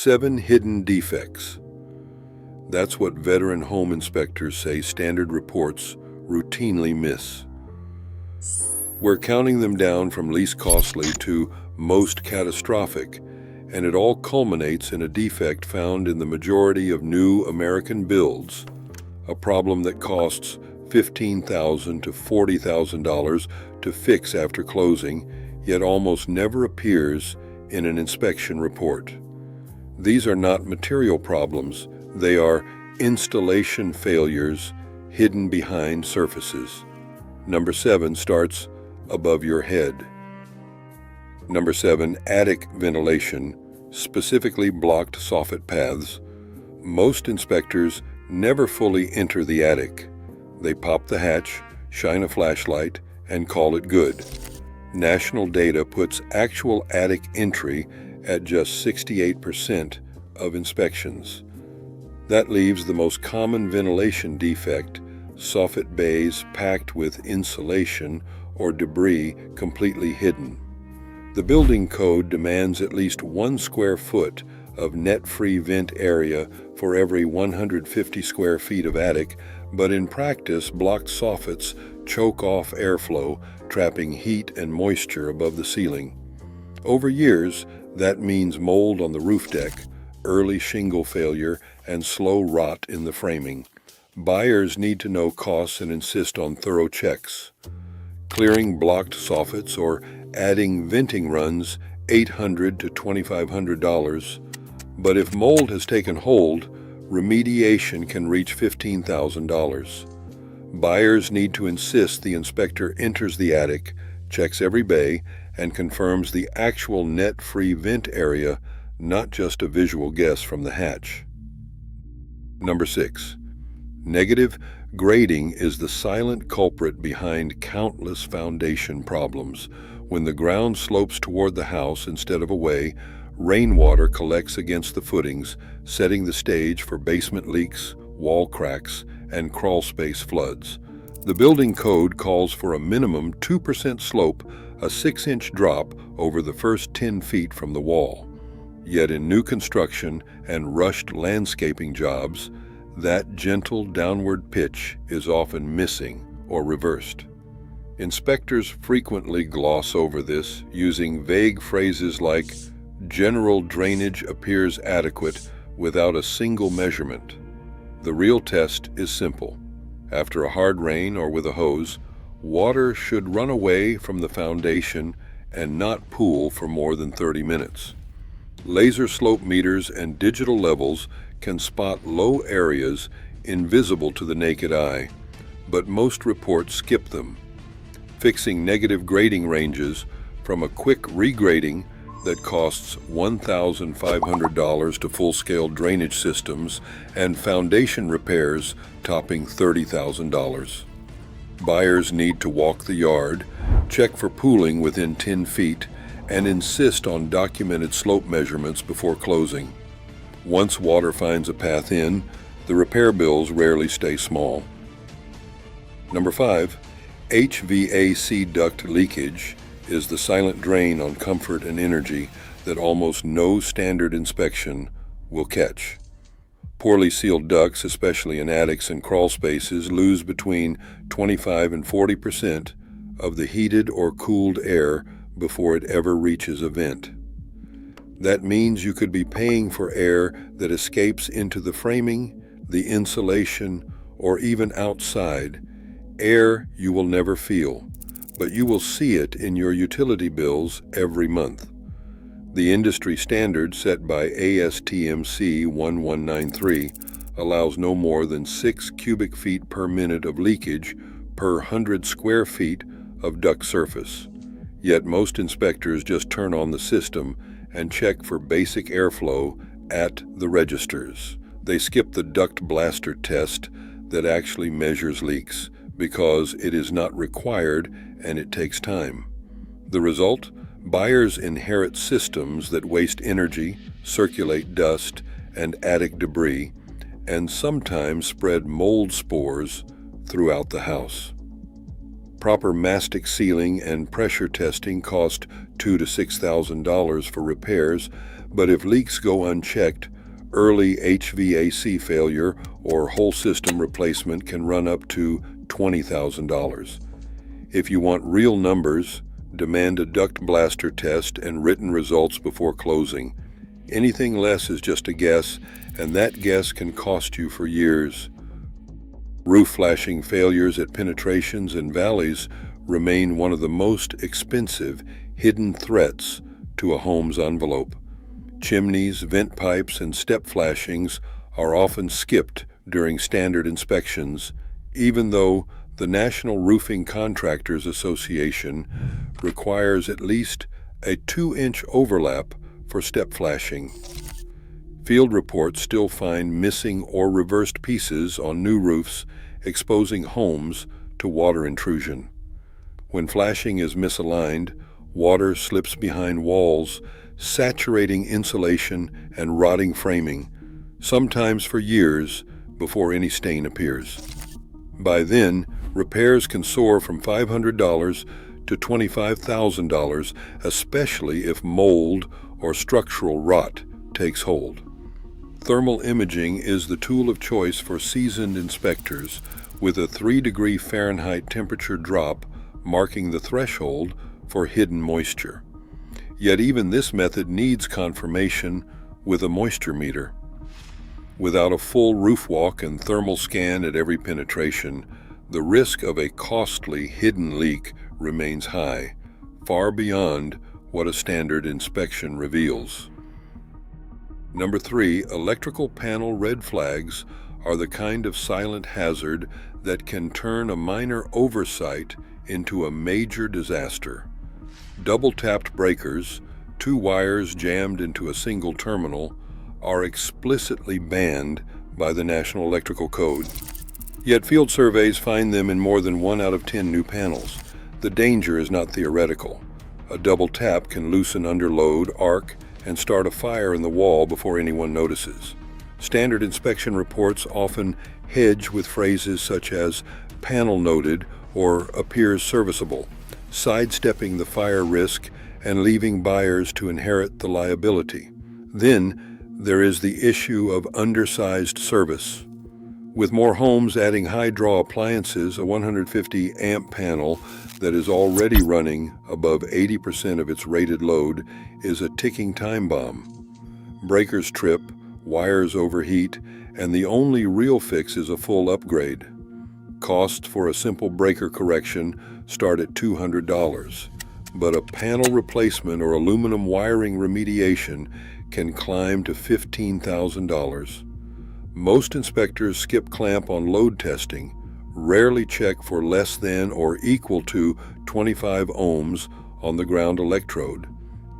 7 hidden defects. That's what veteran home inspectors say standard reports routinely miss. We're counting them down from least costly to most catastrophic, and it all culminates in a defect found in the majority of new American builds, a problem that costs $15,000 to $40,000 to fix after closing, yet almost never appears in an inspection report. These are not material problems, they are installation failures hidden behind surfaces. Number 7 starts above your head. Number 7, attic ventilation, specifically blocked soffit paths. Most inspectors never fully enter the attic. They pop the hatch, shine a flashlight, and call it good. National data puts actual attic entry at just 68% of inspections. That leaves the most common ventilation defect, soffit bays packed with insulation or debris completely hidden. The building code demands at least 1 square foot of net-free vent area for every 150 square feet of attic, but in practice, blocked soffits choke off airflow, trapping heat and moisture above the ceiling. Over years, that means mold on the roof deck, early shingle failure, and slow rot in the framing. Buyers need to know costs and insist on thorough checks. Clearing blocked soffits or adding venting runs $800 to $2,500, but if mold has taken hold, remediation can reach $15,000. Buyers need to insist the inspector enters the attic, checks every bay, and confirms the actual net-free vent area, not just a visual guess from the hatch. Number 6. Negative grading is the silent culprit behind countless foundation problems. When the ground slopes toward the house instead of away, rainwater collects against the footings, setting the stage for basement leaks, wall cracks, and crawlspace floods. The building code calls for a minimum 2% slope, a 6-inch drop over the first 10 feet from the wall. Yet in new construction and rushed landscaping jobs, that gentle downward pitch is often missing or reversed. Inspectors frequently gloss over this, using vague phrases like, "General drainage appears adequate," without a single measurement. The real test is simple. After a hard rain or with a hose, water should run away from the foundation and not pool for more than 30 minutes. Laser slope meters and digital levels can spot low areas invisible to the naked eye, but most reports skip them. Fixing negative grading ranges from a quick regrading that costs $1,500 to full-scale drainage systems and foundation repairs topping $30,000. Buyers need to walk the yard, check for pooling within 10 feet, and insist on documented slope measurements before closing. Once water finds a path in, the repair bills rarely stay small. Number 5, HVAC duct leakage is the silent drain on comfort and energy that almost no standard inspection will catch. Poorly sealed ducts, especially in attics and crawl spaces, lose between 25 and 40% of the heated or cooled air before it ever reaches a vent. That means you could be paying for air that escapes into the framing, the insulation, or even outside, air you will never feel, but you will see it in your utility bills every month. The industry standard set by ASTM C1193 allows no more than 6 cubic feet per minute of leakage per 100 square feet of duct surface. Yet most inspectors just turn on the system and check for basic airflow at the registers. They skip the duct blaster test that actually measures leaks because it is not required and it takes time. The result? Buyers inherit systems that waste energy, circulate dust and attic debris, and sometimes spread mold spores throughout the house. Proper mastic sealing and pressure testing cost $2,000 to $6,000 for repairs, But if leaks go unchecked, early HVAC failure or whole system replacement can run up to $20,000. If you want real numbers, demand a duct blaster test and written results before closing. Anything less is just a guess, and that guess can cost you for years. Roof flashing failures at penetrations and valleys remain one of the most expensive hidden threats to a home's envelope. Chimneys, vent pipes, and step flashings are often skipped during standard inspections, even though the National Roofing Contractors Association requires at least a 2-inch overlap for step flashing. Field reports still find missing or reversed pieces on new roofs, exposing homes to water intrusion. When flashing is misaligned, water slips behind walls, saturating insulation and rotting framing, sometimes for years before any stain appears. By then, repairs can soar from $500 to $25,000, especially if mold or structural rot takes hold. Thermal imaging is the tool of choice for seasoned inspectors, with a 3-degree Fahrenheit temperature drop marking the threshold for hidden moisture. Yet even this method needs confirmation with a moisture meter. Without a full roof walk and thermal scan at every penetration, the risk of a costly hidden leak remains high, far beyond what a standard inspection reveals. Number 3, electrical panel red flags are the kind of silent hazard that can turn a minor oversight into a major disaster. Double-tapped breakers, 2 wires jammed into a single terminal, are explicitly banned by the National Electrical Code. Yet field surveys find them in more than 1 out of 10 new panels. The danger is not theoretical. A double tap can loosen under load, arc, and start a fire in the wall before anyone notices. Standard inspection reports often hedge with phrases such as panel noted or appears serviceable, sidestepping the fire risk and leaving buyers to inherit the liability. Then there is the issue of undersized service. With more homes adding high-draw appliances, a 150-amp panel that is already running above 80% of its rated load is a ticking time bomb. Breakers trip, wires overheat, and the only real fix is a full upgrade. Costs for a simple breaker correction start at $200, but a panel replacement or aluminum wiring remediation can climb to $15,000. Most inspectors skip clamp on load testing, rarely check for less than or equal to 25 ohms on the ground electrode,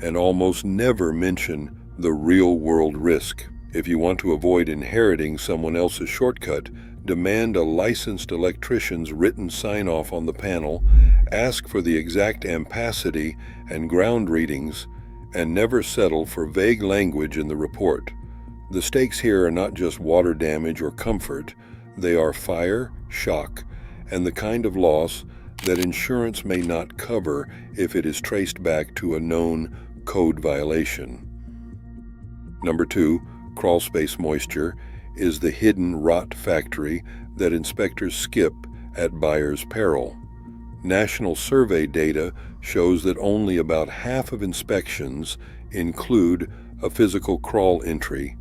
and almost never mention the real-world risk. If you want to avoid inheriting someone else's shortcut, demand a licensed electrician's written sign-off on the panel, ask for the exact ampacity and ground readings, and never settle for vague language in the report. The stakes here are not just water damage or comfort, they are fire, shock, and the kind of loss that insurance may not cover if it is traced back to a known code violation. Number 2, Crawlspace moisture is the hidden rot factory that inspectors skip at buyer's peril. National survey data shows that only about half of inspections include a physical crawl entry,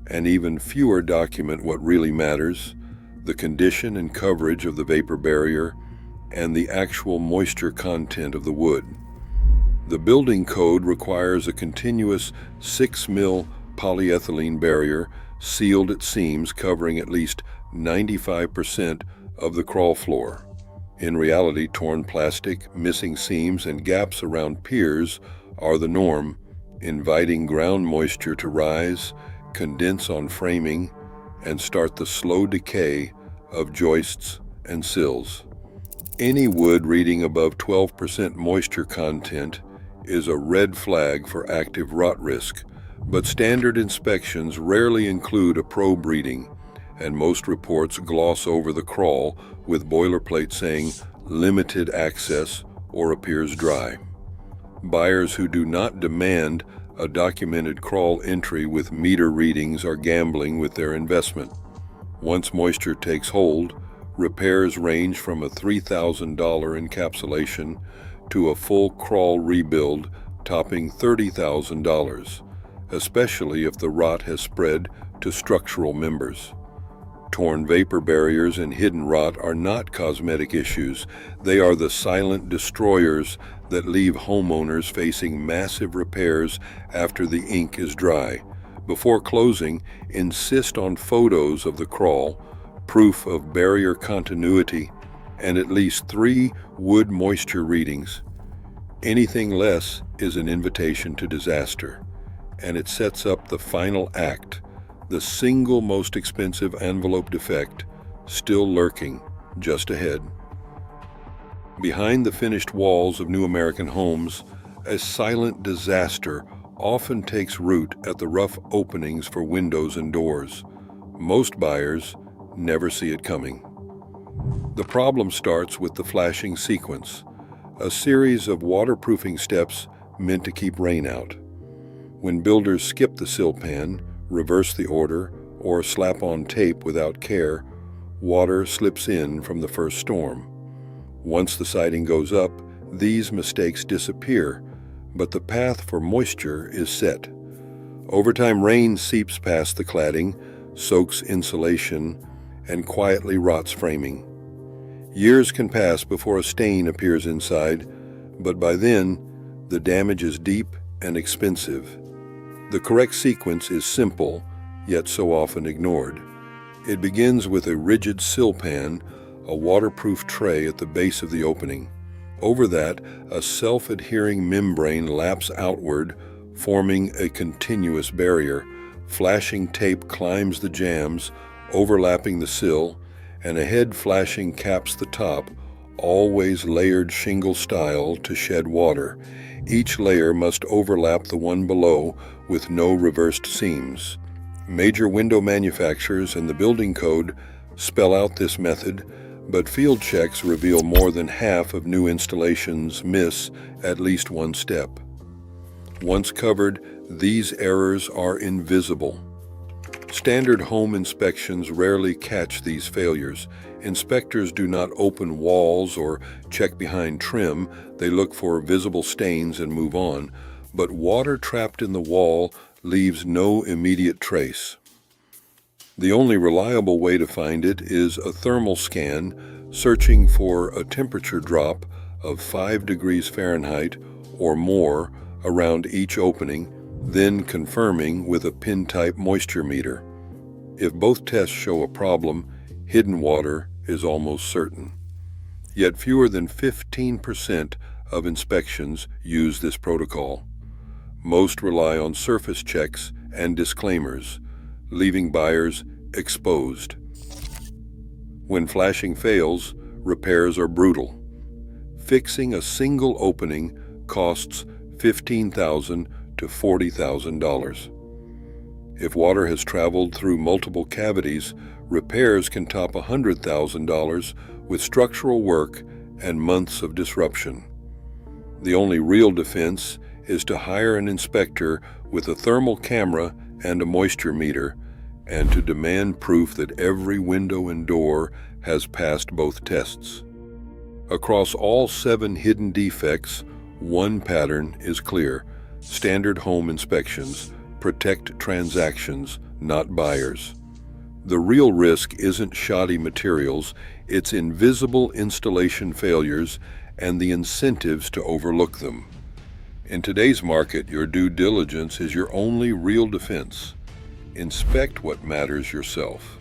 and even fewer document what really matters: the condition and coverage of the vapor barrier and the actual moisture content of the wood. The building code requires a continuous 6 mil polyethylene barrier sealed at seams covering at least 95% of the crawl floor. In reality, torn plastic, missing seams, and gaps around piers are the norm, inviting ground moisture to rise, condense on framing, and start the slow decay of joists and sills. Any wood reading above 12% moisture content is a red flag for active rot risk, but standard inspections rarely include a probe reading, and most reports gloss over the crawl with boilerplate saying limited access or appears dry. Buyers who do not demand A documented crawl entry with meter readings are gambling with their investment. Once moisture takes hold, repairs range from a $3,000 encapsulation to a full crawl rebuild topping $30,000, especially if the rot has spread to structural members. Torn vapor barriers and hidden rot are not cosmetic issues. They are the silent destroyers that leave homeowners facing massive repairs after the ink is dry. Before closing, insist on photos of the crawl, proof of barrier continuity, and at least 3 wood moisture readings. Anything less is an invitation to disaster, and it sets up the final act, the single most expensive envelope defect, still lurking just ahead. Behind the finished walls of new American homes, a silent disaster often takes root at the rough openings for windows and doors. Most buyers never see it coming. The problem starts with the flashing sequence, a series of waterproofing steps meant to keep rain out. When builders skip the sill pan, reverse the order, or slap on tape without care, water slips in from the first storm. Once the siding goes up, these mistakes disappear, but the path for moisture is set. Over time, rain seeps past the cladding, soaks insulation, and quietly rots framing. Years can pass before a stain appears inside, but by then, the damage is deep and expensive. The correct sequence is simple, yet so often ignored. It begins with a rigid sill pan, a waterproof tray at the base of the opening. Over that, a self-adhering membrane laps outward, forming a continuous barrier. Flashing tape climbs the jambs, overlapping the sill, and a head flashing caps the top, always layered shingle style to shed water. Each layer must overlap the one below with no reversed seams. Major window manufacturers and the building code spell out this method, but field checks reveal more than half of new installations miss at least one step. Once covered, these errors are invisible. Standard home inspections rarely catch these failures. Inspectors do not open walls or check behind trim. They look for visible stains and move on. But water trapped in the wall leaves no immediate trace. The only reliable way to find it is a thermal scan, searching for a temperature drop of 5 degrees Fahrenheit or more around each opening, then confirming with a pin-type moisture meter. If both tests show a problem, hidden water is almost certain. Yet fewer than 15% of inspections use this protocol. Most rely on surface checks and disclaimers, leaving buyers exposed. When flashing fails, repairs are brutal. Fixing a single opening costs $15,000 to $40,000. If water has traveled through multiple cavities, repairs can top $100,000 with structural work and months of disruption. The only real defense is to hire an inspector with a thermal camera and a moisture meter, and to demand proof that every window and door has passed both tests. Across all 7 hidden defects, one pattern is clear. Standard home inspections protect transactions, not buyers. The real risk isn't shoddy materials, it's invisible installation failures and the incentives to overlook them. In today's market, your due diligence is your only real defense. Inspect what matters yourself.